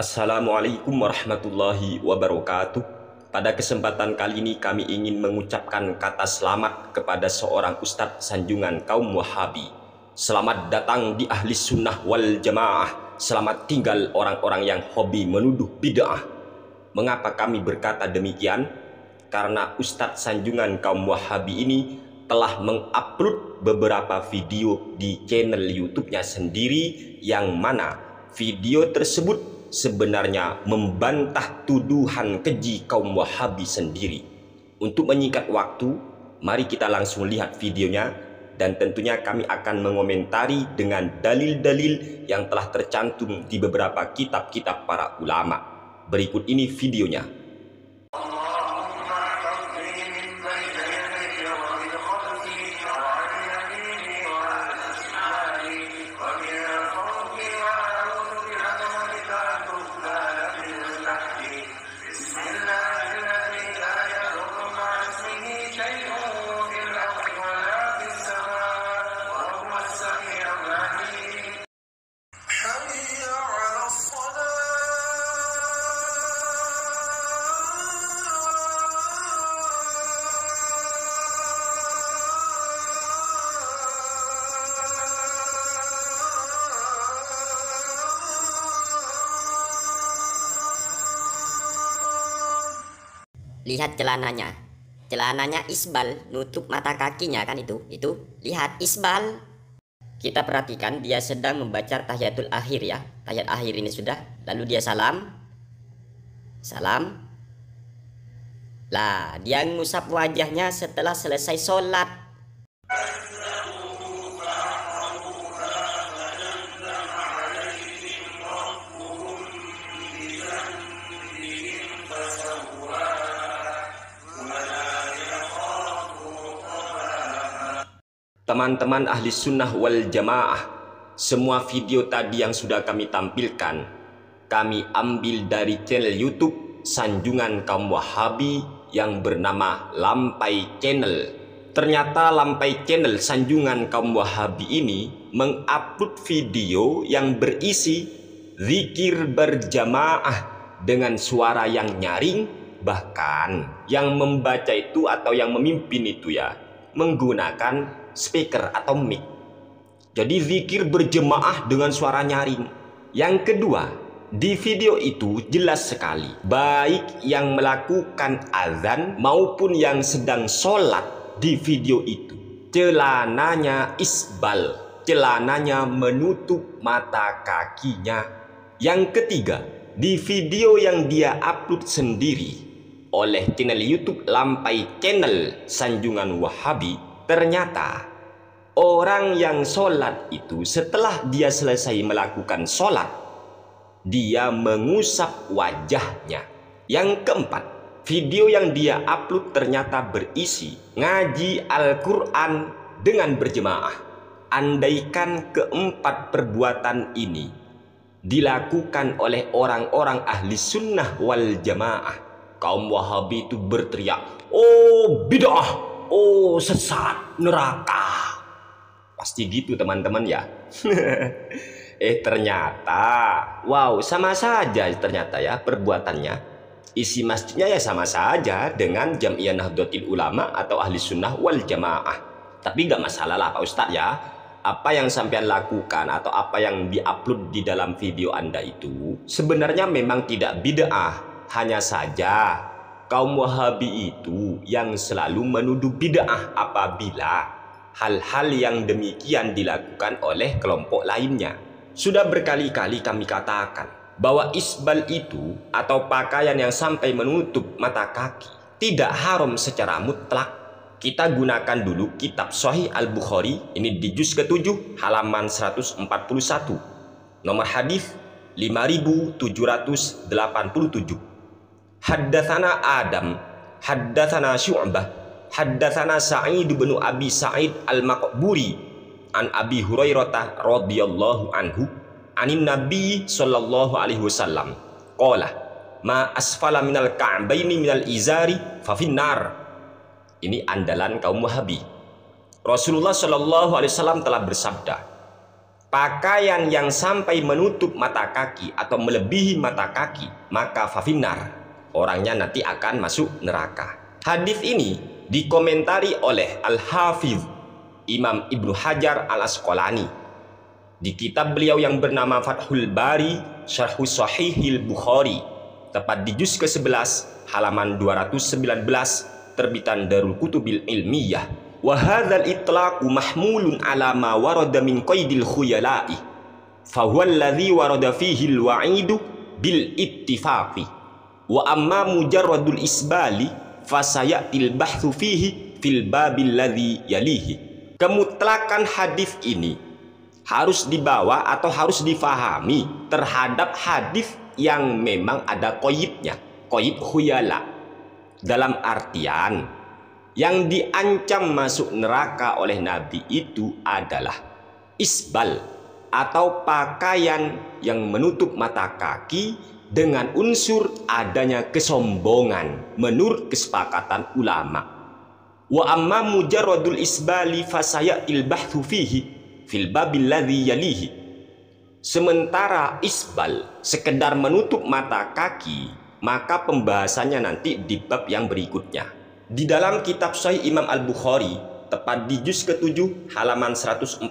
Assalamualaikum warahmatullahi wabarakatuh. Pada kesempatan kali ini kami ingin mengucapkan kata selamat kepada seorang ustadz sanjungan kaum Wahabi. Selamat datang di ahli sunnah wal jamaah. Selamat tinggal orang-orang yang hobi menuduh bid'ah. Mengapa kami berkata demikian? Karena ustadz sanjungan kaum Wahabi ini telah mengupload beberapa video di channel YouTube-nya sendiri, yang mana video tersebut sebenarnya membantah tuduhan keji kaum Wahabi sendiri. Untuk menyingkat waktu, mari kita langsung lihat videonya, dan tentunya kami akan mengomentari dengan dalil-dalil yang telah tercantum di beberapa kitab-kitab para ulama. Berikut ini videonya. Lihat celananya, celananya isbal, nutup mata kakinya kan itu lihat isbal. Kita perhatikan dia sedang membaca tahiyatul akhir ya, tahiyat akhir ini sudah, lalu dia salam. Lah, dia ngusap wajahnya setelah selesai sholat. Teman-teman ahli sunnah wal jamaah, semua video tadi yang sudah kami tampilkan, kami ambil dari channel YouTube sanjungan kaum Wahabi yang bernama Lampai Channel. Ternyata Lampai Channel sanjungan kaum Wahabi ini mengupload video yang berisi zikir berjamaah dengan suara yang nyaring, bahkan yang membaca itu atau yang memimpin itu ya menggunakan speaker atau mic. Jadi zikir berjemaah dengan suara nyaring. Yang kedua, di video itu jelas sekali, baik yang melakukan azan maupun yang sedang sholat di video itu, celananya isbal, celananya menutup mata kakinya. Yang ketiga, di video yang dia upload sendiri oleh channel YouTube Lampai Channel Sanjungan Wahabi, ternyata orang yang sholat itu setelah dia selesai melakukan sholat, dia mengusap wajahnya. Yang keempat, video yang dia upload ternyata berisi ngaji Al-Quran dengan berjemaah. Andaikan keempat perbuatan ini dilakukan oleh orang-orang ahli sunnah wal jamaah, kaum Wahabi itu berteriak, "Oh bid'ah, oh sesat, neraka." Pasti gitu teman-teman ya. Ternyata wow, sama saja ternyata ya perbuatannya. Isi masjidnya ya sama saja dengan Jam'iyah Nahdlatul Ulama atau ahli sunnah wal jamaah. Tapi gak masalah lah Pak Ustadz ya, apa yang sampean lakukan atau apa yang diupload di dalam video Anda itu sebenarnya memang tidak bid'ah. Hanya saja kaum Wahabi itu yang selalu menuduh bid'ah apabila hal-hal yang demikian dilakukan oleh kelompok lainnya. Sudah berkali-kali kami katakan bahwa isbal itu atau pakaian yang sampai menutup mata kaki tidak haram secara mutlak. Kita gunakan dulu kitab Sahih Al-Bukhari, ini di juz ke-7 halaman 141, nomor hadis 5787. Haddatsana Adam, haddatsana Syu'bah, haddatsana Sa'id bin Abi Sa'id Al-Maqburi an Abi Hurairah radhiyallahu anhu anin Nabi sallallahu alaihi wasallam qala ma asfala minal ka'baini minal izari fa finnar. Ini andalan kaum Wahabi. Rasulullah sallallahu alaihi wasallam telah bersabda, pakaian yang sampai menutup mata kaki atau melebihi mata kaki, maka fafinar, orangnya nanti akan masuk neraka. Hadis ini dikomentari oleh Al-Hafiz Imam Ibnu Hajar Al-Asqalani di kitab beliau yang bernama Fathul Bari Syarhus Sahihil Bukhari, tepat di juz ke-11 halaman 219, terbitan Darul Kutubil Ilmiyah. Wa hadzal itlaqu mahmulun ala ma warada min qaidil khuyala'i fa huwa alladhi warada fihi al-wa'idu bil ittifaqi wa amma mujarradul isbali fa sayatil bahthu fihi fil babil ladzi yalihi. Kemutlakan hadis ini harus dibawa atau harus difahami terhadap hadis yang memang ada qaidnya, qaid khuyala, dalam artian yang diancam masuk neraka oleh Nabi itu adalah isbal atau pakaian yang menutup mata kaki dengan unsur adanya kesombongan menurut kesepakatan ulama. Wa amma mujarradul isbali fasayatil bahthu fihi fil babil ladzi yalihi. Sementara isbal sekedar menutup mata kaki, maka pembahasannya nanti di bab yang berikutnya. Di dalam kitab Sahih Imam Al-Bukhari, tepat di juz ke-7 halaman 141.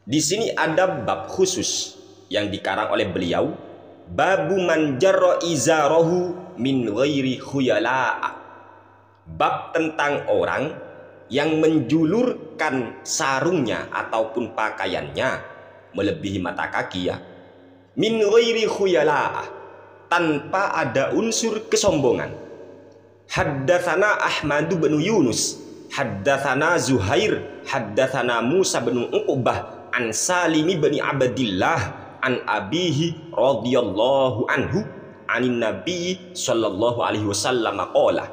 Di sini ada bab khusus yang dikarang oleh beliau, Babu man jarra izarahu min ghairi khuyala. Bab tentang orang yang menjulurkan sarungnya ataupun pakaiannya melebihi mata kaki, ya, min ghairi khuyala, tanpa ada unsur kesombongan. Haddatsana Ahmad bin Yunus, haddatsana Zuhair, haddatsana Musa bin Uqbah an Salim bin Abdillah an abihi radhiyallahu anhu anin nabi sallallahu alaihi wasallam qala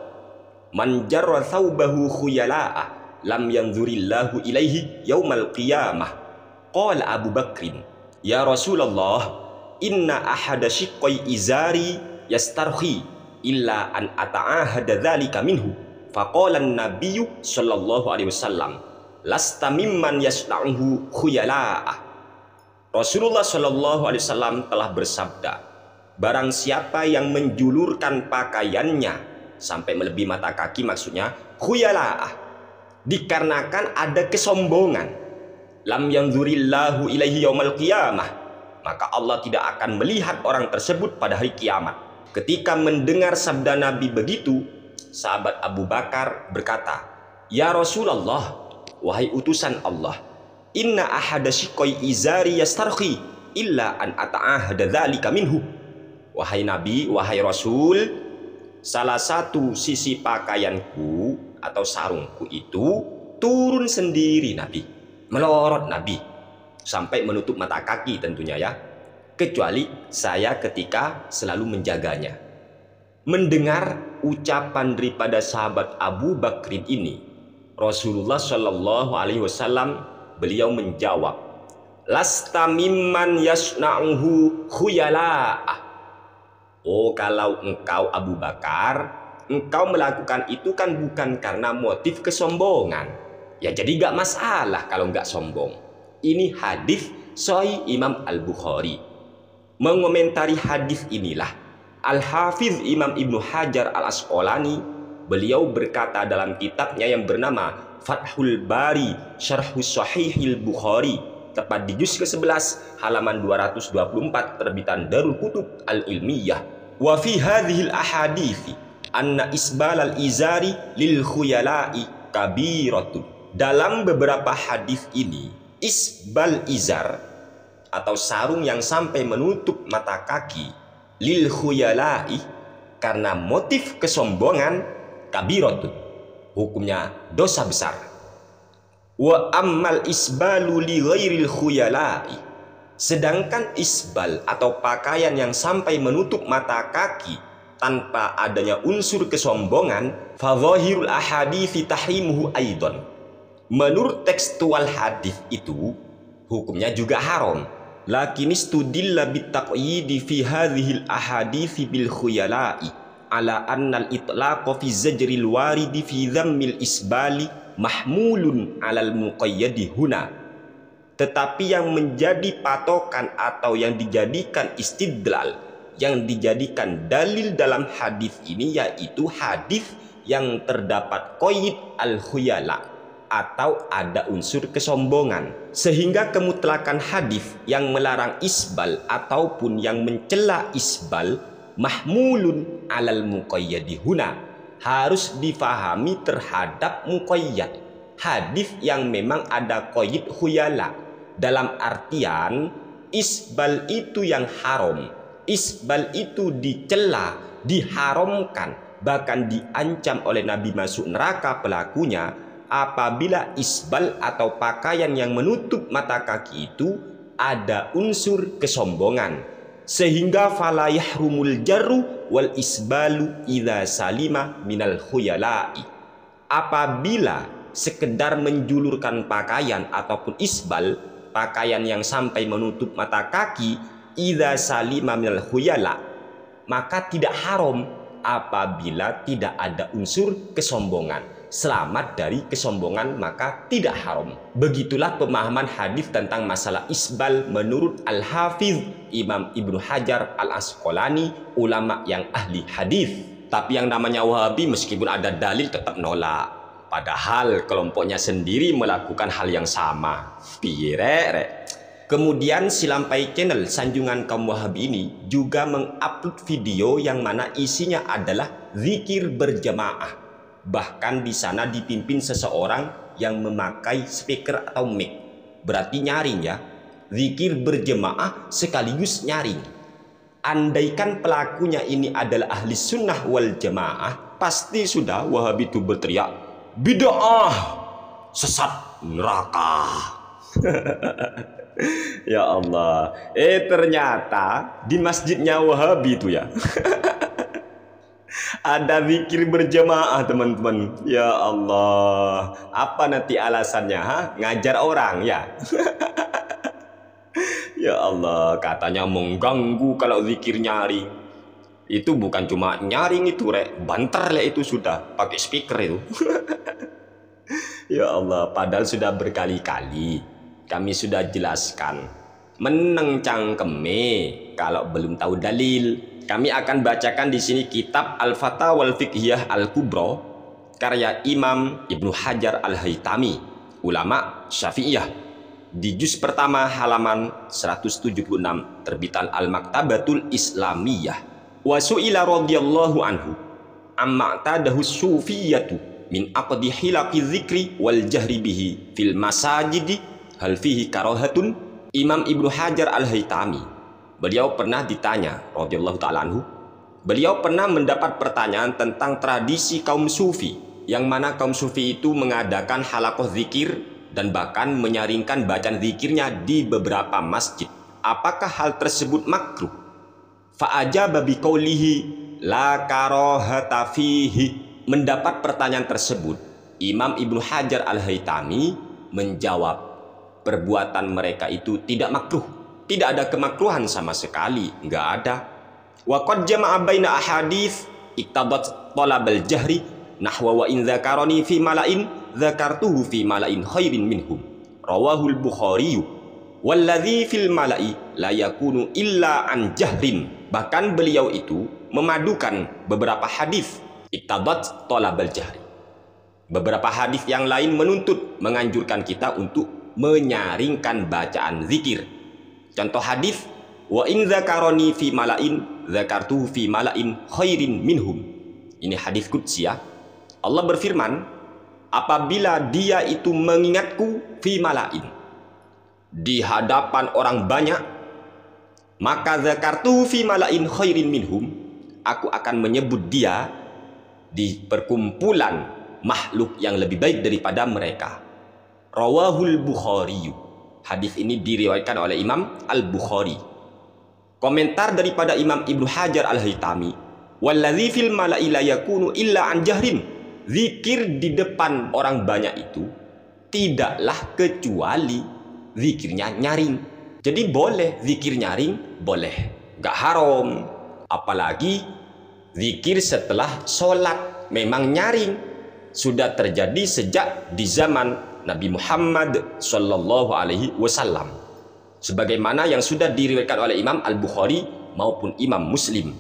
man jarra thawbahu khuyala'a lam yanzurillahu ilaihi yaumal qiyamah. Qala Abu Bakrin, ya Rasulullah, inna ahada shiqqai izari yastarhi illa an ata'ahada dzalika minhu. Faqala an-nabiyyu sallallahu alaihi wasallam, lasta mimman yasna'uhu khuyala'a. Rasulullah sallallahu alaihi wasallam telah bersabda, barang siapa yang menjulurkan pakaiannya sampai melebihi mata kaki, maksudnya khuyala'ah, dikarenakan ada kesombongan, lam yanzurillahu ilaihi yaumal qiyamah, maka Allah tidak akan melihat orang tersebut pada hari kiamat. Ketika mendengar sabda Nabi begitu, sahabat Abu Bakar berkata, ya Rasulullah, wahai utusan Allah, inna ahada shiqqai izari yastarhi illa an ata'ahada dzalika minhu. Wahai Nabi, wahai Rasul, salah satu sisi pakaianku atau sarungku itu turun sendiri Nabi, melorot Nabi sampai menutup mata kaki tentunya, ya, kecuali saya ketika selalu menjaganya. Mendengar ucapan daripada sahabat Abu Bakrin ini, Rasulullah Shallallahu Alaihi Wasallam beliau menjawab, lasta mimman yasna'uhu khuyala'ah. Oh, kalau engkau Abu Bakar, engkau melakukan itu kan bukan karena motif kesombongan, ya jadi gak masalah kalau gak sombong. Ini hadis Sahih Imam Al-Bukhari. Mengomentari hadis inilah Al-Hafiz Imam Ibnu Hajar Al-Asqalani, beliau berkata dalam kitabnya yang bernama Fathul Bari Syarhus Sahihil Bukhari, tepat di juz ke-11 halaman 224, terbitan Darul Kutub Al-Ilmiyah. Wa fi hadhil ahadithi anna isbalal izari lil khuyala'i kabiratun. Dalam beberapa hadis ini, isbal izar atau sarung yang sampai menutup mata kaki lil khuyala'i karena motif kesombongan, kabiratun, hukumnya dosa besar. Wa ammal isbalu li ghairil khuyala'i, sedangkan isbal atau pakaian yang sampai menutup mata kaki tanpa adanya unsur kesombongan, fa dhahirul ahadithi tahrimuhu aidan, menurut tekstual hadis itu hukumnya juga haram. Lakin istudilla bitaqyidi fi hadhil ahadithi bil khuyala'i ala anna al-itlaqa fi zajril waridi fi dhammil isbali mahmulun alal muqayyadi huna. Tetapi yang menjadi patokan atau yang dijadikan istidlal, yang dijadikan dalil dalam hadis ini yaitu hadis yang terdapat qaid al-khuyala atau ada unsur kesombongan, sehingga kemutlakan hadis yang melarang isbal ataupun yang mencela isbal mahmulun alal muqayyadi huna, harus difahami terhadap muqayyad, hadis yang memang ada qaid khuyala, dalam artian isbal itu yang haram, isbal itu dicela, diharamkan, bahkan diancam oleh Nabi masuk neraka pelakunya apabila isbal atau pakaian yang menutup mata kaki itu ada unsur kesombongan, sehingga fala yahrumul jarru wal isbalu idza salima minal khuyala'i. Apabila sekedar menjulurkan pakaian ataupun isbal, pakaian yang sampai menutup mata kaki, idza salima minal khuyala, maka tidak haram apabila tidak ada unsur kesombongan. Selamat dari kesombongan maka tidak haram. Begitulah pemahaman hadis tentang masalah isbal menurut Al-Hafiz Imam Ibnu Hajar Al-Asqalani, ulama yang ahli hadis. Tapi yang namanya Wahabi meskipun ada dalil tetap nolak, padahal kelompoknya sendiri melakukan hal yang sama. Pirek. Kemudian Silampai Channel Sanjungan Kaum Wahabi ini juga mengupload video yang mana isinya adalah zikir berjamaah. Bahkan di sana dipimpin seseorang yang memakai speaker atau mic. Berarti nyaring ya. Zikir berjamaah sekaligus nyaring. Andaikan pelakunya ini adalah ahli sunnah wal jamaah, pasti sudah Wahabi itu berteriak, bid'ah, sesat, neraka. Ya Allah. Ternyata di masjidnya Wahabi itu ya ada zikir berjamaah teman-teman. Ya Allah, apa nanti alasannya? Ngajar orang ya? Ya Allah, katanya mengganggu kalau zikir nyaring. Itu bukan cuma nyaring itu rek, banter lek itu sudah pakai speaker itu. Ya Allah, padahal sudah berkali-kali kami sudah jelaskan. Meneng cangkeme kalau belum tahu dalil. Kami akan bacakan di sini kitab Al-Fatawal Fiqhiyah Al-Kubra karya Imam Ibnu Hajar Al-Haytami, ulama Syafi'iyah, di juz pertama halaman 176, terbitan Al-Maktabatul Islamiyah. Wa su'ila radhiyallahu anhu amma tadahu sufiyatu min aqdi hilaqi dzikri wal jahri bihi fil masajidi hal fihi karahatun. Imam Ibnu Hajar Al-Haytami, beliau pernah ditanya, radhiyallahu ta'ala anhu, beliau pernah mendapat pertanyaan tentang tradisi kaum sufi, yang mana kaum sufi itu mengadakan halakoh zikir dan bahkan menyaringkan bacaan zikirnya di beberapa masjid. Apakah hal tersebut makruh? Fa'ajaba biqaulihi la karahata fihi. Mendapat pertanyaan tersebut, Imam Ibnu Hajar Al-Haytami menjawab, perbuatan mereka itu tidak makruh. Tidak ada kemakruhan sama sekali, enggak ada. Wa qad jama'a baina ahadits iktabat talabal jahri nahwa wa in dzakarani fi mala'in dzakartuhu fi mala'in khairin minhum. Rawahul Bukhari. Walladzi fil mala'i la yakunu illa an jahrin. Bahkan beliau itu memadukan beberapa hadis iktabat talabal jahri. Beberapa hadis yang lain menuntut, menganjurkan kita untuk menyaringkan bacaan zikir. Contoh hadis, wa in dzakarani fi mala'in dzakartuhu fi mala'in khairin minhum. Ini hadis qudsi ya. Allah berfirman, apabila dia itu mengingatku fi mala'in, di hadapan orang banyak, maka dzakartuhu fi mala'in khairin minhum, aku akan menyebut dia di perkumpulan makhluk yang lebih baik daripada mereka. Rawahul Bukhari. Hadis ini diriwayatkan oleh Imam Al-Bukhari. Komentar daripada Imam Ibnu Hajar Al-Haytami, walladzi fil mala'i la yakunu illa an jahrin. Zikir di depan orang banyak itu tidaklah kecuali zikirnya nyaring. Jadi boleh zikir nyaring, boleh, gak haram. Apalagi zikir setelah sholat memang nyaring. Sudah terjadi sejak di zaman Nabi Muhammad sallallahu alaihi wasallam. Sebagaimana yang sudah diriwayatkan oleh Imam Al-Bukhari maupun Imam Muslim.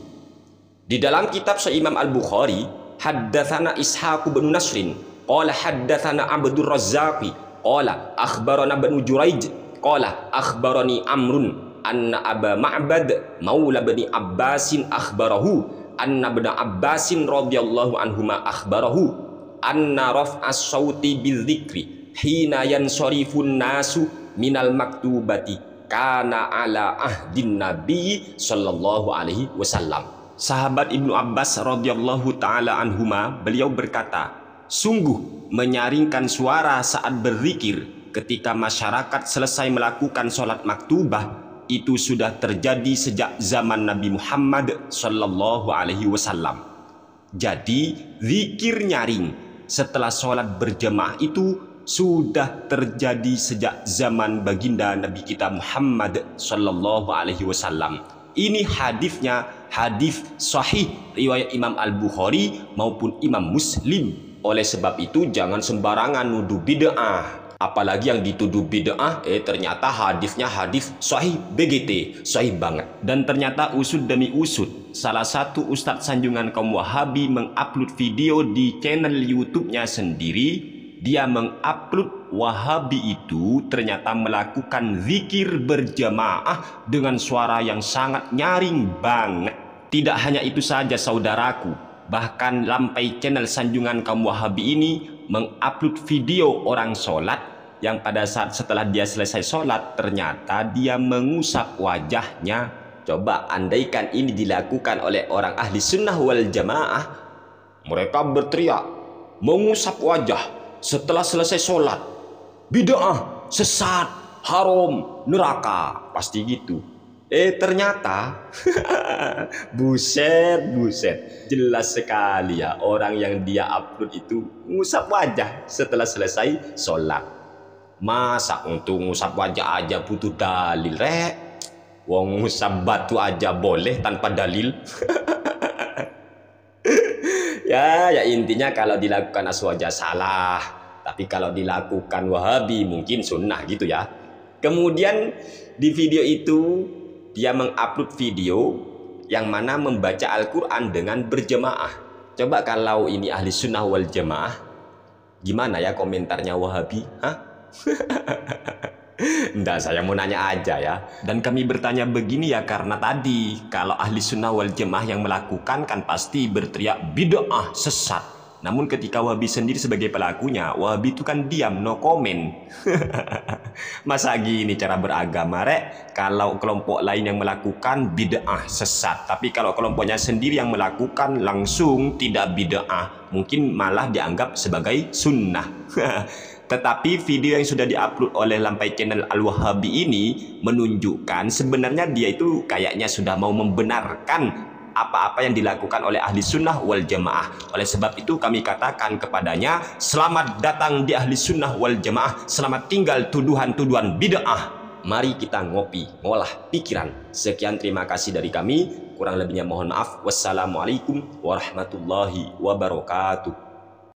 Di dalam kitab Sahih Imam Al-Bukhari, haddatsana Ishaq bin Nasrin, qala haddatsana Abdur Razzaq, qala akhbarana Ibnu Juraij, qala akhbarani Amrun anna Aba Ma'bad maula bin Abbasin akhbarahu anna Ibnu Abbasin radhiyallahu anhuma akhbarahu anna raf'as sauti bidzikri hina yansarifun nasu minal maktubati kana ala ahdin Nabi sallallahu alaihi wasallam. Sahabat Ibnu Abbas radhiyallahu taala anhuma, beliau berkata, sungguh menyaringkan suara saat berzikir ketika masyarakat selesai melakukan sholat maktubah itu sudah terjadi sejak zaman Nabi Muhammad sallallahu alaihi wasallam. Jadi zikir nyaring setelah sholat berjamaah itu sudah terjadi sejak zaman baginda Nabi kita Muhammad sallallahu alaihi wasallam. Ini hadisnya hadis sahih riwayat Imam Al-Bukhari maupun Imam Muslim. Oleh sebab itu jangan sembarangan nuduh bid'ah. Apalagi yang dituduh bid'ah, ternyata hadisnya hadis sahih BGT, sahih banget. Dan ternyata usud demi usud, salah satu ustadz sanjungan kaum Wahabi mengupload video di channel YouTube-nya sendiri. Dia mengupload Wahabi itu ternyata melakukan zikir berjamaah dengan suara yang sangat nyaring banget. Tidak hanya itu saja saudaraku, bahkan lampai channel sanjungan kaum Wahabi ini mengupload video orang sholat yang pada saat setelah dia selesai sholat ternyata dia mengusap wajahnya. Coba andaikan ini dilakukan oleh orang ahli sunnah wal jamaah, mereka berteriak mengusap wajah setelah selesai sholat, bid'ah, sesat, haram, neraka, pasti gitu. Ternyata buset, jelas sekali ya orang yang dia upload itu ngusap wajah setelah selesai sholat. Masa untuk ngusap wajah aja butuh dalil, rek? Wong ngusap batu aja boleh tanpa dalil. Ya intinya kalau dilakukan aswaja salah, tapi kalau dilakukan Wahabi mungkin sunnah gitu ya. Kemudian di video itu dia mengupload video yang mana membaca Al-Quran dengan berjamaah. Coba kalau ini ahli sunnah wal jamaah, gimana ya komentarnya Wahabi? Hah? Enggak, saya mau nanya aja ya. Dan kami bertanya begini ya karena tadi kalau ahli sunnah wal jamaah yang melakukan kan pasti berteriak bid'ah, sesat. Namun ketika Wahabi sendiri sebagai pelakunya, Wahabi itu kan diam, no comment. Masa gini cara beragama, rek? Kalau kelompok lain yang melakukan bid'ah, sesat, tapi kalau kelompoknya sendiri yang melakukan langsung tidak bid'ah, mungkin malah dianggap sebagai sunnah. Tetapi video yang sudah diupload oleh lampai channel Al-Wahabi ini menunjukkan sebenarnya dia itu kayaknya sudah mau membenarkan apa-apa yang dilakukan oleh ahli sunnah wal jamaah. Oleh sebab itu kami katakan kepadanya, selamat datang di ahli sunnah wal jamaah, selamat tinggal tuduhan-tuduhan bid'ah. Mari kita ngopi, ngolah pikiran. Sekian, terima kasih dari kami. Kurang lebihnya mohon maaf. Wassalamualaikum warahmatullahi wabarakatuh.